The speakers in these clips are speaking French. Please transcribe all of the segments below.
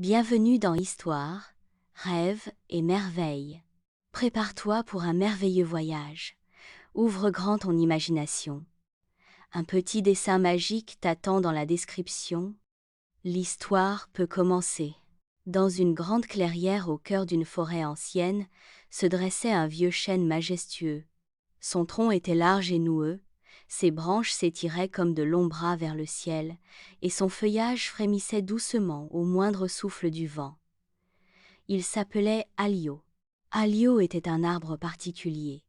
Bienvenue dans Histoire, rêve et merveille. Prépare-toi pour un merveilleux voyage. Ouvre grand ton imagination. Un petit dessin magique t'attend dans la description. L'histoire peut commencer. Dans une grande clairière au cœur d'une forêt ancienne, se dressait un vieux chêne majestueux. Son tronc était large et noueux, ses branches s'étiraient comme de longs bras vers le ciel, et son feuillage frémissait doucement au moindre souffle du vent. Il s'appelait Alio. Alio était un arbre particulier.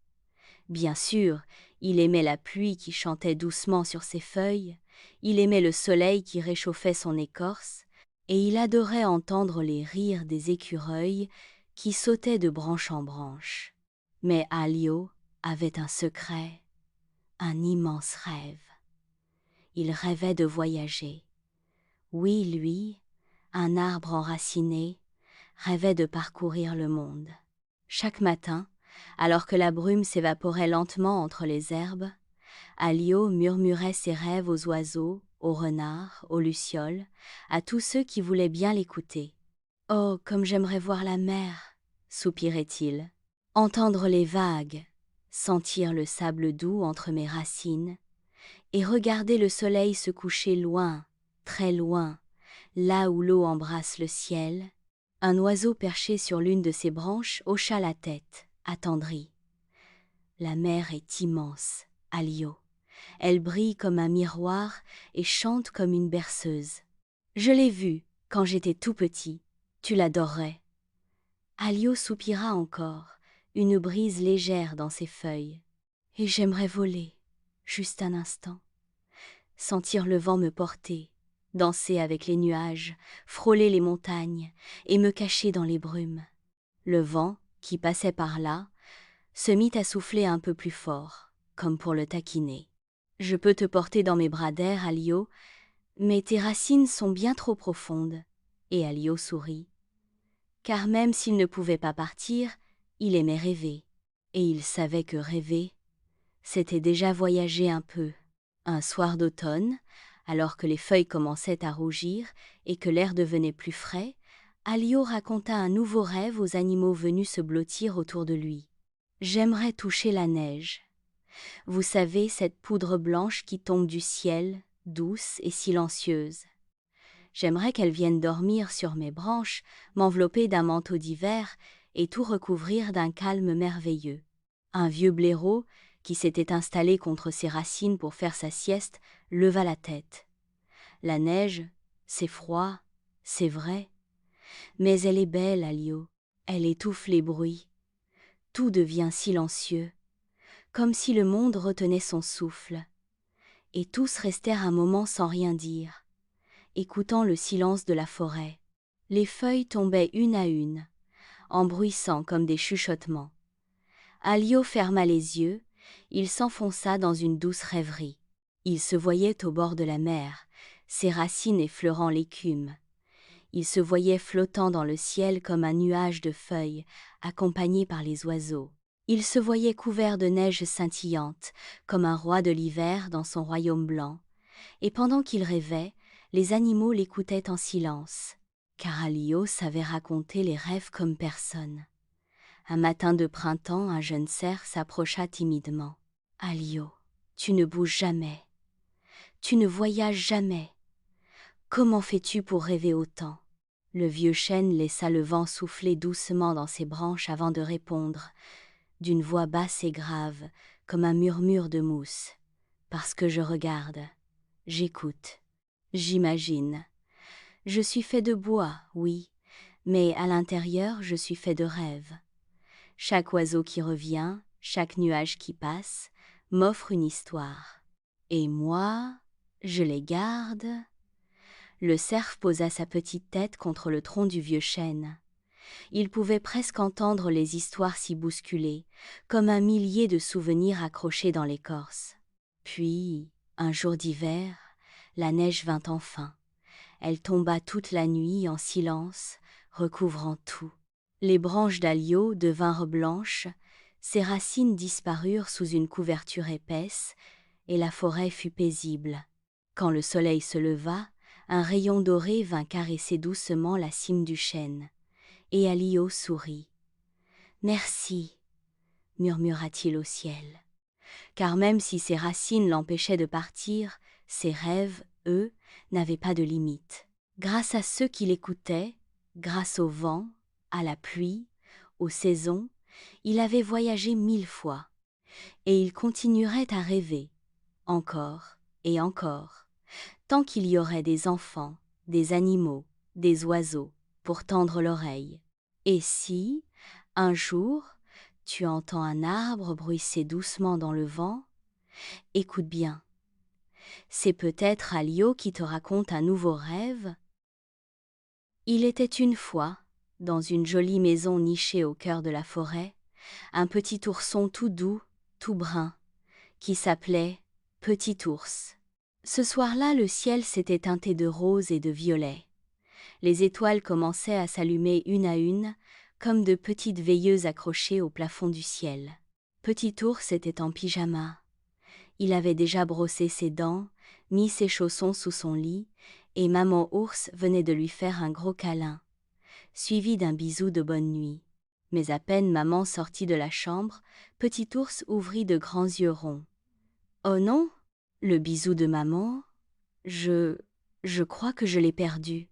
Bien sûr, il aimait la pluie qui chantait doucement sur ses feuilles, il aimait le soleil qui réchauffait son écorce, et il adorait entendre les rires des écureuils qui sautaient de branche en branche. Mais Alio avait un secret, un immense rêve. Il rêvait de voyager. Oui, lui, un arbre enraciné, rêvait de parcourir le monde. Chaque matin, alors que la brume s'évaporait lentement entre les herbes, Alio murmurait ses rêves aux oiseaux, aux renards, aux lucioles, à tous ceux qui voulaient bien l'écouter. « Oh, comme j'aimerais voir la mer !» soupirait-il. « Entendre les vagues, sentir le sable doux entre mes racines, et regarder le soleil se coucher loin, très loin, là où l'eau embrasse le ciel. » Un oiseau perché sur l'une de ses branches hocha la tête, attendri. « La mer est immense, Alio. Elle brille comme un miroir et chante comme une berceuse. Je l'ai vue quand j'étais tout petit. Tu l'adorerais. » Alio soupira encore, une brise légère dans ses feuilles. « Et j'aimerais voler, juste un instant. Sentir le vent me porter, danser avec les nuages, frôler les montagnes et me cacher dans les brumes. » Le vent, qui passait par là, se mit à souffler un peu plus fort, comme pour le taquiner. « Je peux te porter dans mes bras d'air, Alio, mais tes racines sont bien trop profondes. » Et Alio sourit. Car même s'il ne pouvait pas partir, il aimait rêver. Et il savait que rêver, c'était déjà voyager un peu. Un soir d'automne, alors que les feuilles commençaient à rougir et que l'air devenait plus frais, Alio raconta un nouveau rêve aux animaux venus se blottir autour de lui. « J'aimerais toucher la neige. Vous savez, cette poudre blanche qui tombe du ciel, douce et silencieuse. J'aimerais qu'elle vienne dormir sur mes branches, m'envelopper d'un manteau d'hiver et tout recouvrir d'un calme merveilleux. » Un vieux blaireau, qui s'était installé contre ses racines pour faire sa sieste, leva la tête. « La neige, c'est froid, c'est vrai. Mais elle est belle, Alio. Elle étouffe les bruits. Tout devient silencieux, comme si le monde retenait son souffle. » Et tous restèrent un moment sans rien dire, écoutant le silence de la forêt. Les feuilles tombaient une à une, en bruissant comme des chuchotements. Alio ferma les yeux, il s'enfonça dans une douce rêverie. Il se voyait au bord de la mer, ses racines effleurant l'écume. Il se voyait flottant dans le ciel comme un nuage de feuilles, accompagné par les oiseaux. Il se voyait couvert de neige scintillante, comme un roi de l'hiver dans son royaume blanc. Et pendant qu'il rêvait, les animaux l'écoutaient en silence, car Alio savait raconter les rêves comme personne. Un matin de printemps, un jeune cerf s'approcha timidement. « Alio, tu ne bouges jamais. Tu ne voyages jamais. Comment fais-tu pour rêver autant ?» Le vieux chêne laissa le vent souffler doucement dans ses branches avant de répondre, d'une voix basse et grave, comme un murmure de mousse. « Parce que je regarde, j'écoute, j'imagine. Je suis fait de bois, oui, mais à l'intérieur je suis fait de rêves. Chaque oiseau qui revient, chaque nuage qui passe, m'offre une histoire. Et moi, je les garde. » Le cerf posa sa petite tête contre le tronc du vieux chêne. Il pouvait presque entendre les histoires s'y bousculer, comme un millier de souvenirs accrochés dans l'écorce. Puis, un jour d'hiver, la neige vint enfin. Elle tomba toute la nuit en silence, recouvrant tout. Les branches d'Alio devinrent blanches, ses racines disparurent sous une couverture épaisse, et la forêt fut paisible. Quand le soleil se leva, Un rayon doré vint caresser doucement la cime du chêne, et Alio sourit. « Merci, murmura-t-il au ciel. Car même si ses racines l'empêchaient de partir, ses rêves, eux, n'avaient pas de limite. Grâce à ceux qui l'écoutaient, grâce au vent, à la pluie, aux saisons, il avait voyagé 1000 fois. Et il continuerait à rêver, encore et encore, tant qu'il y aurait des enfants, des animaux, des oiseaux, pour tendre l'oreille. Et si, un jour, tu entends un arbre bruisser doucement dans le vent, écoute bien. C'est peut-être Alio qui te raconte un nouveau rêve. Il était une fois, dans une jolie maison nichée au cœur de la forêt, un petit ourson tout doux, tout brun, qui s'appelait Petit Ours. Ce soir-là, le ciel s'était teinté de rose et de violet. Les étoiles commençaient à s'allumer une à une, comme de petites veilleuses accrochées au plafond du ciel. Petit Ours était en pyjama. Il avait déjà brossé ses dents, mis ses chaussons sous son lit, et maman ours venait de lui faire un gros câlin, suivi d'un bisou de bonne nuit. Mais à peine maman sortit de la chambre, Petit Ours ouvrit de grands yeux ronds. « Oh non, le bisou de maman, je crois que je l'ai perdu. »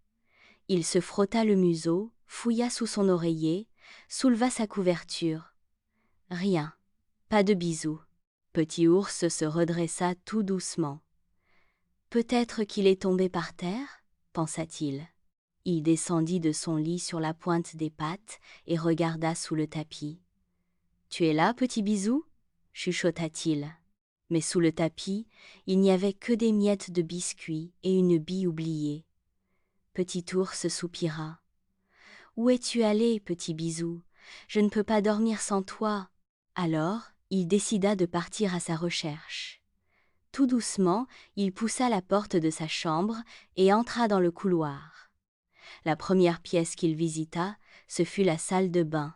Il se frotta le museau, fouilla sous son oreiller, souleva sa couverture. Rien, pas de bisou. Petit Ours se redressa tout doucement. « Peut-être qu'il est tombé par terre, pensa-t-il. Il descendit de son lit sur la pointe des pattes et regarda sous le tapis. « Tu es là, petit bisou » chuchota-t-il. Mais sous le tapis, il n'y avait que des miettes de biscuits et une bille oubliée. Petit Ours soupira. « Où es-tu allé, petit bisou ? Je ne peux pas dormir sans toi. » Alors, il décida de partir à sa recherche. Tout doucement, il poussa la porte de sa chambre et entra dans le couloir. La première pièce qu'il visita, ce fut la salle de bain.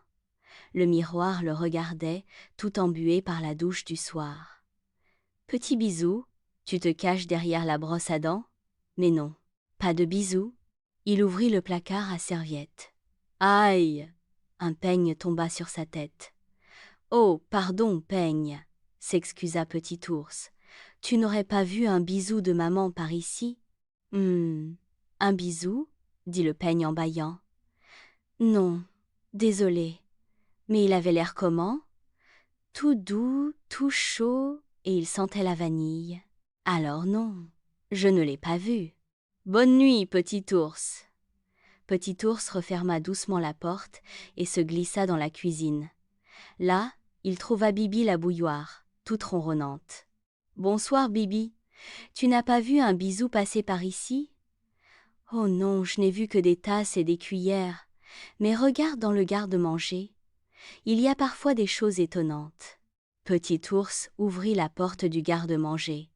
Le miroir le regardait, tout embué par la douche du soir. « Petit bisou, tu te caches derrière la brosse à dents ? » Mais non, pas de bisou. Il ouvrit le placard à serviettes. Aïe! Un peigne tomba sur sa tête. « Oh, pardon, peigne !» s'excusa Petit Ours. « Tu n'aurais pas vu un bisou de maman par ici ? » Un bisou ? Dit le peigne en bâillant. « Non, désolé. Mais il avait l'air comment ? Tout doux, tout chaud, et il sentait la vanille. Alors non, je ne l'ai pas vu. Bonne nuit, Petit Ours. » Petit Ours referma doucement la porte et se glissa dans la cuisine. Là, il trouva Bibi la bouilloire, toute ronronnante. « Bonsoir, Bibi. Tu n'as pas vu un bisou passer par ici ? » « Oh non, je n'ai vu que des tasses et des cuillères. Mais regarde dans le garde-manger. Il y a parfois des choses étonnantes. » Petit Ours ouvrit la porte du garde-manger.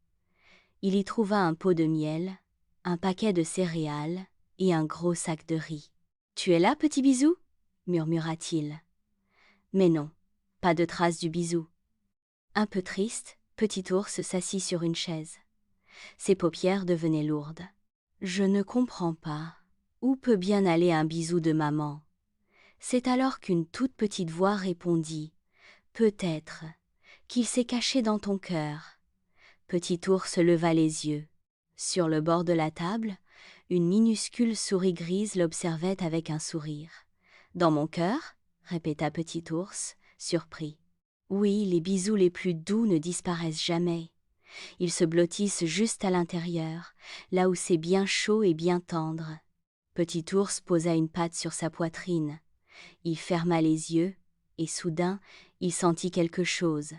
Il y trouva un pot de miel, un paquet de céréales et un gros sac de riz. « Tu es là, petit bisou » murmura-t-il. Mais non, pas de trace du bisou. Un peu triste, Petit Ours s'assit sur une chaise. Ses paupières devenaient lourdes. « Je ne comprends pas. Où peut bien aller un bisou de maman ?» C'est alors qu'une toute petite voix répondit. « Peut-être qu'il s'est caché dans ton cœur. » Petit Ours leva les yeux. Sur le bord de la table, une minuscule souris grise l'observait avec un sourire. « Dans mon cœur ?» répéta Petit Ours, surpris. « Oui, les bisous les plus doux ne disparaissent jamais. Ils se blottissent juste à l'intérieur, là où c'est bien chaud et bien tendre. » Petit Ours posa une patte sur sa poitrine. Il ferma les yeux, et soudain, il sentit quelque chose.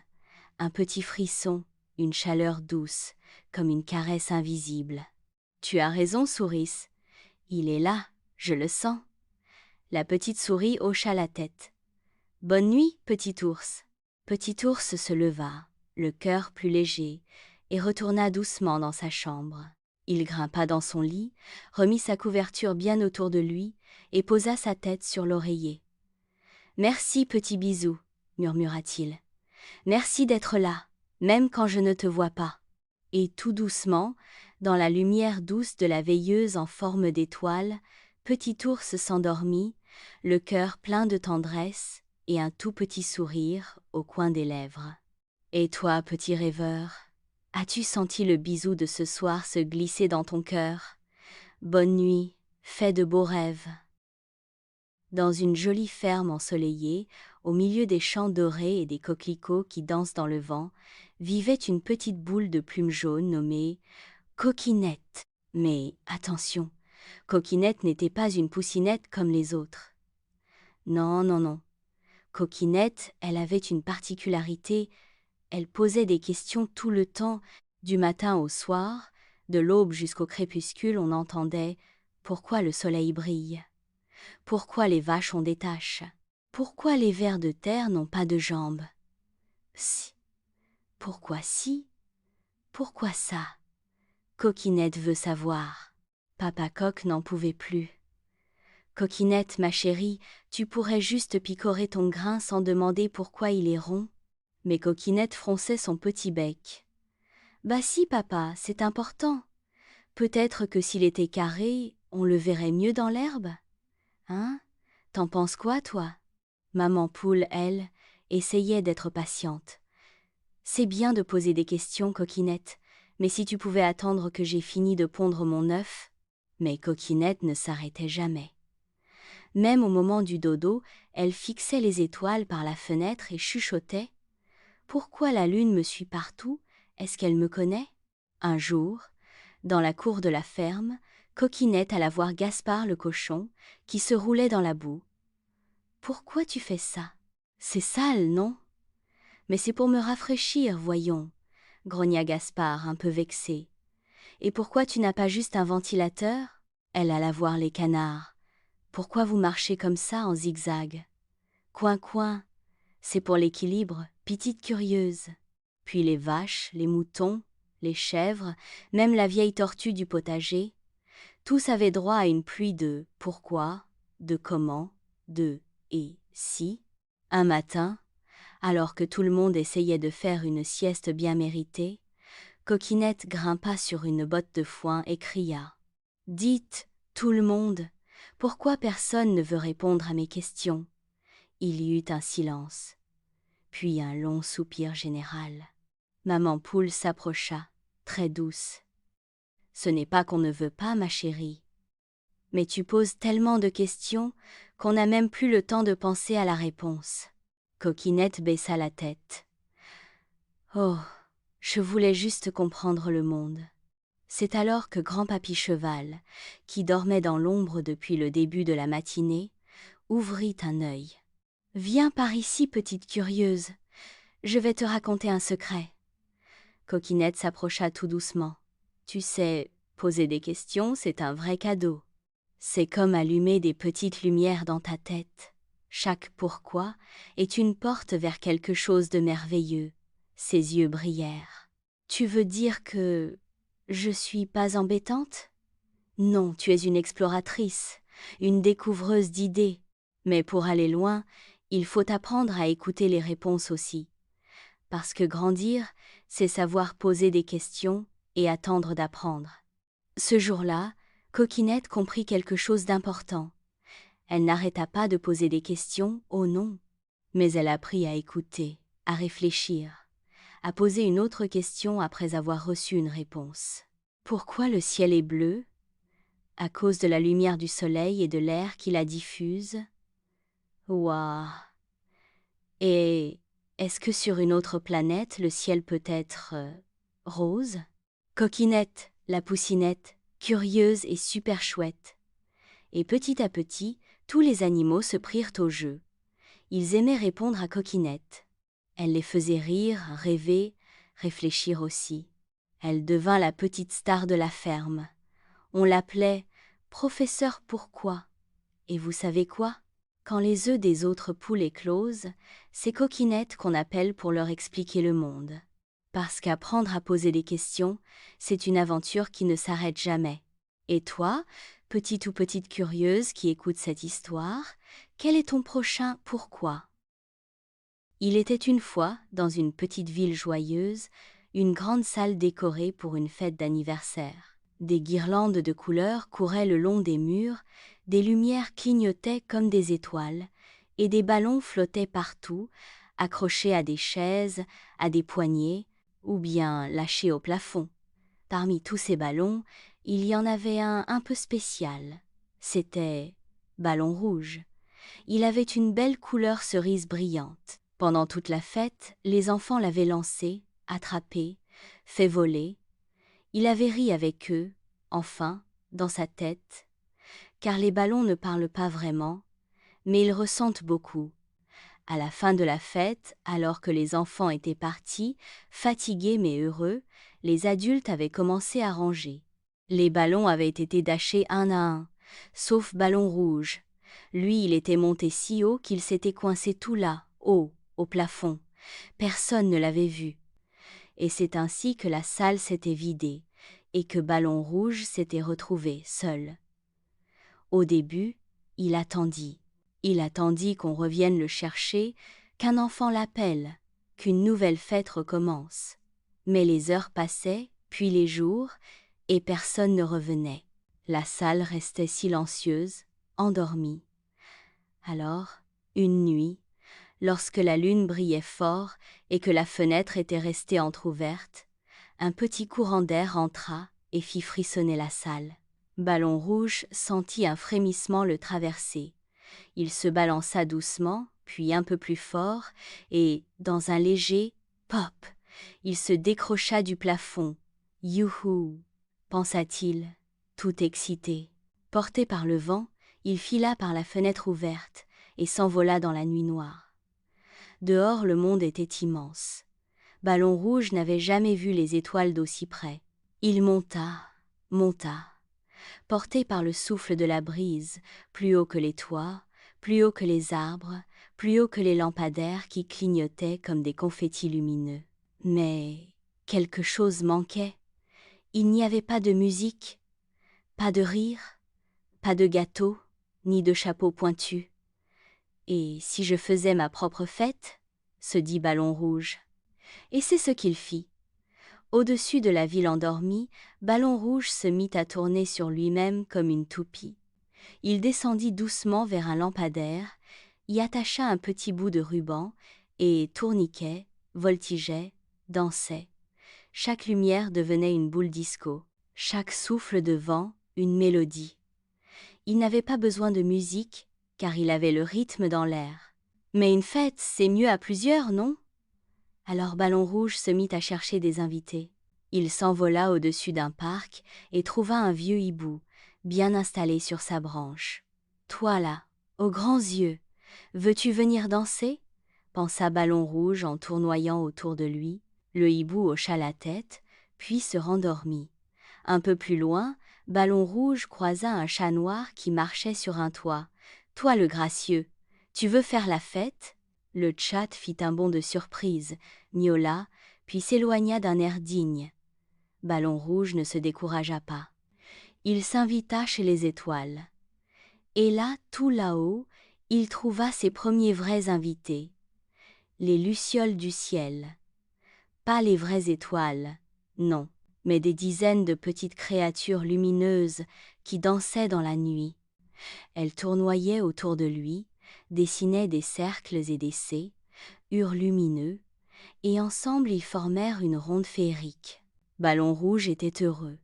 Un petit frisson, une chaleur douce, comme une caresse invisible. « Tu as raison, souris. Il est là, je le sens. » La petite souris hocha la tête. « Bonne nuit, Petit Ours. » Petit Ours se leva, le cœur plus léger, et retourna doucement dans sa chambre. Il grimpa dans son lit, remit sa couverture bien autour de lui et posa sa tête sur l'oreiller. « Merci, petit bisou, » murmura-t-il. « Merci d'être là, même quand je ne te vois pas. » Et tout doucement, Dans la lumière douce de la veilleuse en forme d'étoile, petit ours s'endormit, le cœur plein de tendresse et un tout petit sourire au coin des lèvres. Et toi, petit rêveur, as-tu senti le bisou de ce soir se glisser dans ton cœur? Bonne nuit, fais de beaux rêves. Dans une jolie ferme ensoleillée, au milieu des champs dorés et des coquelicots qui dansent dans le vent, vivait une petite boule de plumes jaunes nommée Coquinette. Mais attention, Coquinette n'était pas une poussinette comme les autres. Non, non, non. Coquinette, elle avait une particularité, elle posait des questions tout le temps, du matin au soir, de l'aube jusqu'au crépuscule on entendait « Pourquoi le soleil brille ? Pourquoi les vaches ont des taches ? Pourquoi les vers de terre n'ont pas de jambes ? Si. Pourquoi si ? Pourquoi ça ? Coquinette veut savoir. Papa Coq n'en pouvait plus. Coquinette, ma chérie, tu pourrais juste picorer ton grain sans demander pourquoi il est rond. Mais Coquinette fronçait son petit bec. Bah si, papa, c'est important. Peut-être que s'il était carré, on le verrait mieux dans l'herbe. Hein ? T'en penses quoi, toi ? Maman Poule, elle, essayait d'être patiente. C'est bien de poser des questions, Coquinette, mais si tu pouvais attendre que j'ai fini de pondre mon œuf. Mais Coquinette ne s'arrêtait jamais. Même au moment du dodo, elle fixait les étoiles par la fenêtre et chuchotait. Pourquoi la lune me suit partout ? Est-ce qu'elle me connaît ? Un jour, dans la cour de la ferme, Coquinette alla voir Gaspard le cochon, qui se roulait dans la boue. « Pourquoi tu fais ça ? C'est sale, non ? » « Mais c'est pour me rafraîchir, voyons, » grogna Gaspard, un peu vexé. « Et pourquoi tu n'as pas juste un ventilateur ?» Elle alla voir les canards. « Pourquoi vous marchez comme ça en zigzag ? » « Coin, coin, c'est pour l'équilibre, petite curieuse. » Puis les vaches, les moutons, les chèvres, même la vieille tortue du potager, tous avaient droit à une pluie de « pourquoi », de « comment », de « et si ». Un matin, alors que tout le monde essayait de faire une sieste bien méritée, Coquinette grimpa sur une botte de foin et cria « Dites, tout le monde, pourquoi personne ne veut répondre à mes questions ?» Il y eut un silence, puis un long soupir général. Maman Poule s'approcha, très douce. « Ce n'est pas qu'on ne veut pas, ma chérie. Mais tu poses tellement de questions qu'on n'a même plus le temps de penser à la réponse. » Coquinette baissa la tête. « Oh, je voulais juste comprendre le monde. » C'est alors que Grand-Papy Cheval, qui dormait dans l'ombre depuis le début de la matinée, ouvrit un œil. « Viens par ici, petite curieuse. Je vais te raconter un secret. » Coquinette s'approcha tout doucement. « Tu sais, poser des questions, c'est un vrai cadeau. C'est comme allumer des petites lumières dans ta tête. Chaque pourquoi est une porte vers quelque chose de merveilleux. » Ses yeux brillèrent. « Tu veux dire que je suis pas embêtante ? Non, tu es une exploratrice, une découvreuse d'idées. Mais pour aller loin, il faut apprendre à écouter les réponses aussi. Parce que grandir, c'est savoir poser des questions et attendre d'apprendre. » Ce jour-là, Coquinette comprit quelque chose d'important. Elle n'arrêta pas de poser des questions, oh non. Mais elle apprit à écouter, à réfléchir, à poser une autre question après avoir reçu une réponse. Pourquoi le ciel est bleu ? À cause de la lumière du soleil et de l'air qui la diffuse. Ouah. Et est-ce que sur une autre planète, le ciel peut être rose ? Coquinette, la poussinette, curieuse et super chouette. Et petit à petit, tous les animaux se prirent au jeu. Ils aimaient répondre à Coquinette. Elle les faisait rire, rêver, réfléchir aussi. Elle devint la petite star de la ferme. On l'appelait « Professeur Pourquoi ». Et vous savez quoi ? Quand les œufs des autres poules éclosent, c'est Coquinette qu'on appelle pour leur expliquer le monde. Parce qu'apprendre à poser des questions, c'est une aventure qui ne s'arrête jamais. Et toi, petite ou petite curieuse qui écoute cette histoire, quel est ton prochain pourquoi ? Il était une fois, dans une petite ville joyeuse, une grande salle décorée pour une fête d'anniversaire. Des guirlandes de couleurs couraient le long des murs, des lumières clignotaient comme des étoiles, et des ballons flottaient partout, accrochés à des chaises, à des poignées, ou bien lâchés au plafond. Parmi tous ces ballons, il y en avait un peu spécial. C'était Ballon Rouge. Il avait une belle couleur cerise brillante. Pendant toute la fête, les enfants l'avaient lancé, attrapé, fait voler. Il avait ri avec eux, enfin, dans sa tête, car les ballons ne parlent pas vraiment, mais ils ressentent beaucoup. À la fin de la fête, alors que les enfants étaient partis, fatigués mais heureux, les adultes avaient commencé à ranger. Les ballons avaient été dachés un à un, sauf Ballon Rouge. Lui, il était monté si haut qu'il s'était coincé tout là, haut, au plafond. Personne ne l'avait vu. Et c'est ainsi que la salle s'était vidée, et que Ballon Rouge s'était retrouvé seul. Au début, il attendit. Il attendit qu'on revienne le chercher, qu'un enfant l'appelle, qu'une nouvelle fête recommence. Mais les heures passaient, puis les jours, et personne ne revenait. La salle restait silencieuse, endormie. Alors, une nuit, lorsque la lune brillait fort et que la fenêtre était restée entr'ouverte, un petit courant d'air entra et fit frissonner la salle. Ballon Rouge sentit un frémissement le traverser. Il se balança doucement, puis un peu plus fort, et, dans un léger « pop », il se décrocha du plafond. « Youhou !» pensa-t-il, tout excité. Porté par le vent, il fila par la fenêtre ouverte et s'envola dans la nuit noire. Dehors, le monde était immense. Ballon Rouge n'avait jamais vu les étoiles d'aussi près. Il monta, monta, porté par le souffle de la brise, plus haut que les toits, plus haut que les arbres, plus haut que les lampadaires qui clignotaient comme des confettis lumineux. Mais quelque chose manquait. Il n'y avait pas de musique, pas de rire, pas de gâteau, ni de chapeau pointu. Et si je faisais ma propre fête, se dit Ballon Rouge. Et c'est ce qu'il fit. Au-dessus de la ville endormie, Ballon Rouge se mit à tourner sur lui-même comme une toupie. Il descendit doucement vers un lampadaire, y attacha un petit bout de ruban et tourniquait, voltigeait, dansait. Chaque lumière devenait une boule disco, chaque souffle de vent une mélodie. Il n'avait pas besoin de musique, car il avait le rythme dans l'air. Mais une fête, c'est mieux à plusieurs, non ? Alors Ballon Rouge se mit à chercher des invités. Il s'envola au-dessus d'un parc et trouva un vieux hibou, bien installé sur sa branche. « Toi là, aux grands yeux, veux-tu venir danser ?» pensa Ballon Rouge en tournoyant autour de lui. Le hibou hocha la tête, puis se rendormit. Un peu plus loin, Ballon Rouge croisa un chat noir qui marchait sur un toit. « Toi le gracieux, tu veux faire la fête ?» Le tchad fit un bond de surprise, miaula, puis s'éloigna d'un air digne. Ballon Rouge ne se découragea pas. Il s'invita chez les étoiles. Et là, tout là-haut, il trouva ses premiers vrais invités. Les lucioles du ciel. Pas les vraies étoiles, non, mais des dizaines de petites créatures lumineuses qui dansaient dans la nuit. Elles tournoyaient autour de lui, dessinaient des cercles et des C, eurent lumineux, et ensemble ils formèrent une ronde féerique. Ballon Rouge était heureux.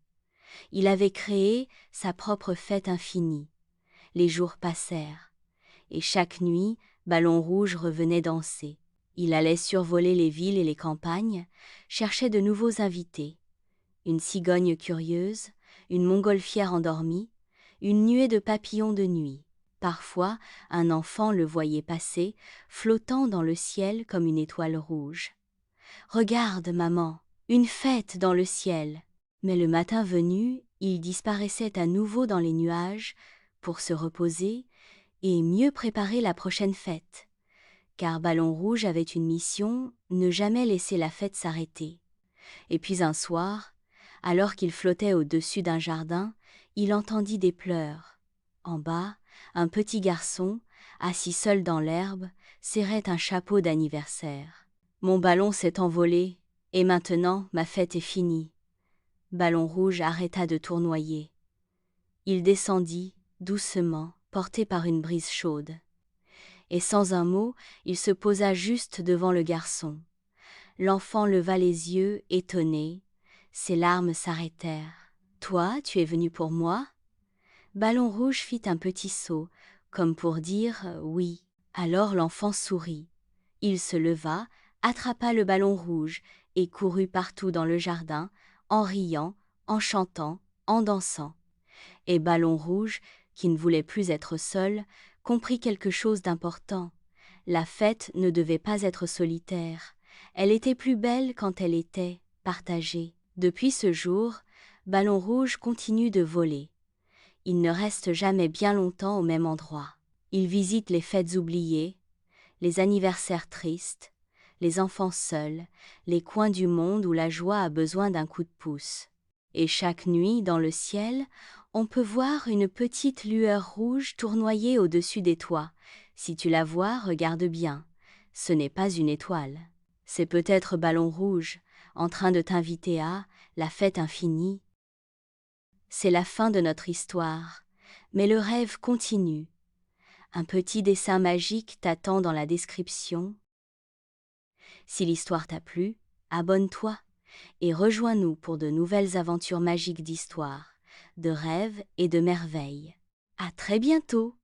Il avait créé sa propre fête infinie. Les jours passèrent, et chaque nuit, Ballon Rouge revenait danser. Il allait survoler les villes et les campagnes, cherchait de nouveaux invités. Une cigogne curieuse, une montgolfière endormie, une nuée de papillons de nuit. Parfois, un enfant le voyait passer, flottant dans le ciel comme une étoile rouge. « Regarde, maman, une fête dans le ciel !» Mais le matin venu, il disparaissait à nouveau dans les nuages pour se reposer et mieux préparer la prochaine fête. Car Ballon Rouge avait une mission, ne jamais laisser la fête s'arrêter. Et puis un soir, alors qu'il flottait au-dessus d'un jardin, il entendit des pleurs. En bas, un petit garçon, assis seul dans l'herbe, serrait un chapeau d'anniversaire. « Mon ballon s'est envolé, Et maintenant, ma fête est finie. Ballon Rouge arrêta de tournoyer. Il descendit, doucement, porté par une brise chaude. Et sans un mot, il se posa juste devant le garçon. L'enfant leva les yeux, étonné. Ses larmes s'arrêtèrent. « Toi, tu es venu pour moi ?» Ballon Rouge fit un petit saut, comme pour dire « oui ». Alors l'enfant sourit. Il se leva, attrapa le ballon rouge et courut partout dans le jardin, en riant, en chantant, en dansant. Et Ballon Rouge, qui ne voulait plus être seul, comprit quelque chose d'important. La fête ne devait pas être solitaire. Elle était plus belle quand elle était partagée. Depuis ce jour, Ballon Rouge continue de voler. Il ne reste jamais bien longtemps au même endroit. Il visite les fêtes oubliées, les anniversaires tristes, les enfants seuls, les coins du monde où la joie a besoin d'un coup de pouce. Et chaque nuit, dans le ciel, on peut voir une petite lueur rouge tournoyer au-dessus des toits. Si tu la vois, regarde bien. Ce n'est pas une étoile. C'est peut-être Ballon Rouge, en train de t'inviter à la fête infinie. C'est la fin de notre histoire, mais le rêve continue. Un petit dessin magique t'attend dans la description. Si l'histoire t'a plu, abonne-toi et rejoins-nous pour de nouvelles aventures magiques d'histoire, de rêves et de merveilles. À très bientôt!